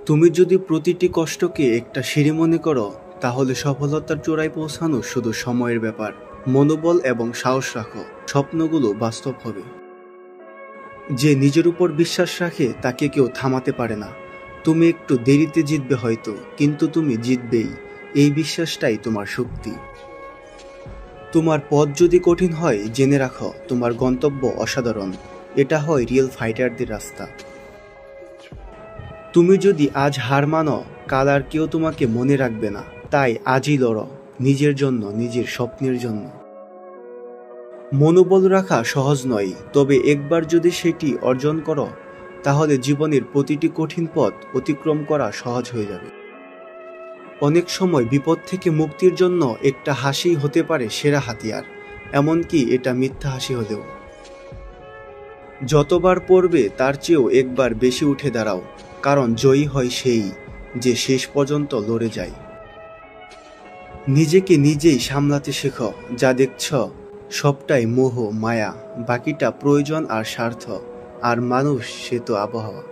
তুমি যদি প্রতিটি কষ্টকে একটা সিঁড়ি মনে করো, তাহলে সফলতার চূড়ায় পৌঁছানো শুধু সময়ের ব্যাপার। মনোবল এবং সাহস রাখো, স্বপ্নগুলো বাস্তব হবে। যে নিজের উপর বিশ্বাস রাখে তাকে কেউ থামাতে পারে না। তুমি একটু দেরিতে জিতবে হয়তো, কিন্তু তুমি জিতবেই। এই বিশ্বাসটাই তোমার শক্তি। তোমার পথ যদি কঠিন হয়, জেনে রাখো তোমার গন্তব্য অসাধারণ। এটা হয় রিয়েল ফাইটারদের রাস্তা। তুমি যদি আজ হার মানো, কাল আর কেউ তোমাকে মনে রাখবে না। তাই আজই লড়ো, নিজের জন্য, নিজের স্বপ্নের জন্য। মনোবল রাখা সহজ নয়, তবে একবার যদি সেটি অর্জন করো, তাহলে জীবনের প্রতিটি কঠিন পথ অতিক্রম করা সহজ হয়ে যাবে। অনেক সময় বিপদ থেকে মুক্তির জন্য একটা হাসি হতে পারে সেরা হাতিয়ার, এমনকি এটা মিথ্যা হাসি হলেও। যতবার পড়বে তার চেয়েও একবার বেশি উঠে দাঁড়াও, কারণ জয়ী হয় সেই যে শেষ পর্যন্ত লড়ে যায়। নিজেকে নিজেই সামলাতে শেখো। যা দেখছ সবটাই মোহ, মায়া, বাকিটা প্রয়োজন আর স্বার্থ। আর মানুষ সে তো আবহাওয়া।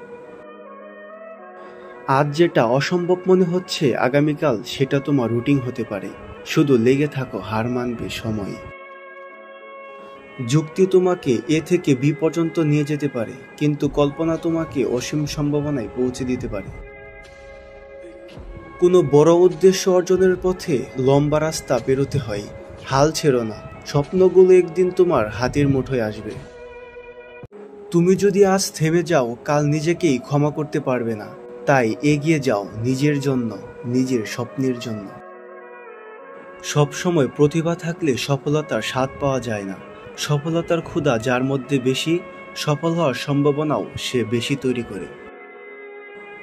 আজ যেটা অসম্ভব মনে হচ্ছে, আগামীকাল সেটা তোমার রুটিন হতে পারে। শুধু লেগে থাকো, হার মানবে সময়। যুক্তি তোমাকে এ থেকে বি পর্যন্ত নিয়ে যেতে পারে, কিন্তু কল্পনা তোমাকে অসীম সম্ভাবনায় পৌঁছে দিতে পারে। কোনো বড় উদ্দেশ্য অর্জনের পথে লম্বা রাস্তা পেরোতে হয়। হাল ছেড়ো না, স্বপ্নগুলো একদিন তোমার হাতের মুঠোয় আসবে। তুমি যদি আজ থেমে যাও, কাল নিজেকেই ক্ষমা করতে পারবে না। তাই এগিয়ে যাও, নিজের জন্য, নিজের স্বপ্নের জন্য। সবসময় প্রতিভা থাকলে সফলতার স্বাদ পাওয়া যায় না। সফলতার ক্ষুধা যার মধ্যে বেশি, সফল হওয়ার সম্ভাবনাও সে বেশি তৈরি করে।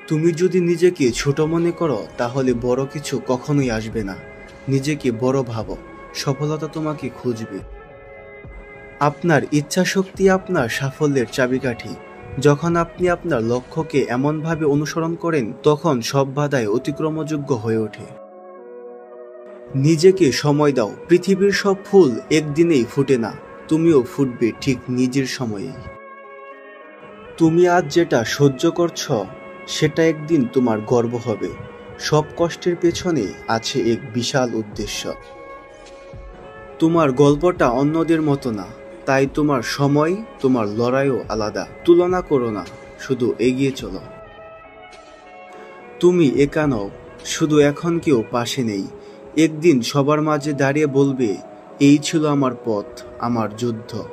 তুমি যদি নিজেকে ছোট মনে করো, তাহলে বড় কিছু কখনোই আসবে না। নিজেকে বড় ভাবো, সফলতা তোমাকে খুঁজবে। আপনার ইচ্ছাশক্তি আপনার সাফল্যের চাবিকাঠি। যখন আপনি আপনার লক্ষ্যকে এমনভাবে অনুসরণ করেন, তখন সব বাধাই অতিক্রমযোগ্য হয়ে ওঠে। নিজেকে সময় দাও। পৃথিবীর সব ফুল একদিনেই ফুটে না, তুমিও ফুটবে ঠিক নিজের সময়েই। তুমি আজ যেটা সহ্য করছো, সেটা একদিন তোমার গর্ব হবে। সব কষ্টের পেছনে আছে এক বিশাল উদ্দেশ্য। তোমার গল্পটা অন্যদের মতো না, তাই তোমার সময়, তোমার লড়াইও আলাদা। তুলনা করো না, শুধু এগিয়ে চলো। তুমি একা নও, শুধু এখন কেউ পাশে নেই। একদিন সবার মাঝে দাঁড়িয়ে বলবে, এই ছিল আমার পথ, আমার যুদ্ধ।